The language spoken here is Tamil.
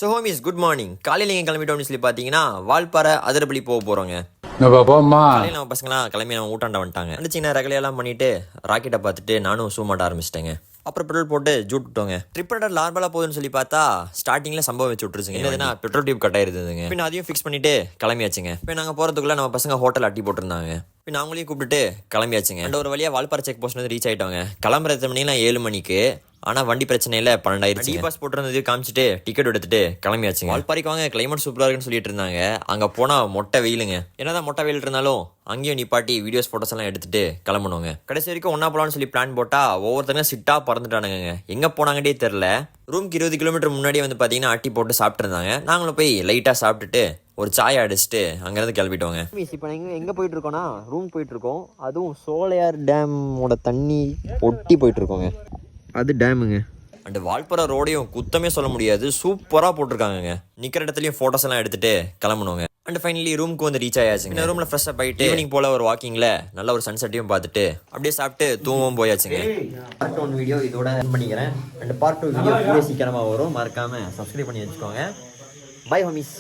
So homies good morning. காலையில் நீங்கள் கிளம்பிட்டோம்னு சொல்லி பார்த்தீங்கன்னா வால்பாறை அதிரப்பள்ளி போக போகிறோங்க. காலையில் நம்ம பசங்களாம் கிளம்பி நம்ம ஊட்டாண்ட வந்துட்டாங்க. சின்ன ரகலையெல்லாம் பண்ணிட்டு ராக்கெட்டை பார்த்துட்டு நானும் ஷூ மாட்ட ஆரம்பிச்சிட்டேங்க. அப்புறம் பெட்ரோல் போட்டு ஜூட் விட்டோங்க. ட்ரிப் நார்மலாக போகுதுன்னு சொல்லி பார்த்தா ஸ்டார்டிங்கில் சம்பவம் வச்சு விட்டுருச்சுங்க. என்னதுன்னா பெட்ரோல் டியூப் கட் ஆயிருந்ததுங்க. பின் அதையும் ஃபிக்ஸ் பண்ணிட்டு கிளம்பியாச்சுங்க. இப்போ நாங்கள் போகிறதுக்குள்ள நம்ம பசங்க ஹோட்டல் அட்டி போட்டிருந்தாங்க. பின் அவங்களையும் கூப்பிட்டு கிளம்பியாச்சுங்க. அண்ட் ஒரு வழியாக வால்பாறை செக் போஸ்ட் வந்து ரீச் ஆகிட்டோங்க. கிளம்புறது மணிலாம் 7 மணிக்கு. ஆனால் வண்டி பிரச்சனையில் 12 டி பாஸ் போட்டுருந்தது காமிச்சிட்டு டிக்கெட் எடுத்துட்டு கிளம்பியாச்சுங்க. வால்பாறைக்கு வாங்க, கிளைமேட் சூப்பராக இருக்குன்னு சொல்லிட்டு இருந்தாங்க. அங்கே போனால் மொட்டை வெயிலுங்க. என்னதான் மொட்டை வெயில் இருந்தாலும் அங்கேயும் நிப்பாட்டி வீடியோஸ் ஃபோட்டோஸ் எல்லாம் எடுத்துட்டு கிளம்பணுங்க. கடைசி வரைக்கும் ஒன்றா போகலான்னு சொல்லி பிளான் போட்டால் ஒவ்வொருத்தங்க சிட்டாக பறந்துட்டானுங்க. எங்கே போனாங்கன்னே தெரில. ரூம்க்கு 20 கிலோமீட்டர் முன்னாடியே வந்து பார்த்தீங்கன்னா அட்டி போட்டு சாப்பிட்டு இருந்தாங்க. நாங்களும் போய் லைட்டாக சாப்பிட்டுட்டு ஒரு சாயை அடிச்சுட்டு அங்கேருந்து கிளம்பிட்டோங்க. இப்போ நாங்கள் எங்கே போயிட்டு இருக்கோம்னா ரூம் போயிட்டு இருக்கோம். அதுவும் சோலையார் டேமோட தண்ணி ஒட்டி போயிட்டு இருக்கோங்க. அது டேமுங்க. அண்ட் வால்பாறை ரோடையும் குத்தமே சொல்ல முடியாது, சூப்பராக போட்டிருக்காங்க. நிற்கிற இடத்துலையும் ஃபோட்டோஸ் எல்லாம் எடுத்துட்டு கிளம்பணுங்க. அண்ட் ஃபைனலி ரூமுக்கு வந்து ரீச் ஆயாச்சுங்க. இந்த ரூமில் ஃப்ரெஷ்ஷாக போயிட்டு ஈவினிங் போல் ஒரு வாக்கிங்கில் நல்ல ஒரு சன்செட்டையும் பார்த்துட்டு அப்படியே சாப்பிட்டு தூங்கவும் போயாச்சுங்க. பார்ட் 1 வீடியோ இதோட பண்ணிக்கிறேன். அண்ட் பார்ட் 2 வீடியோ சீக்கிரமாக வரும். மறக்காமல் சப்ஸ்கிரைப் பண்ணி வச்சுக்கோங்க. Bye homies.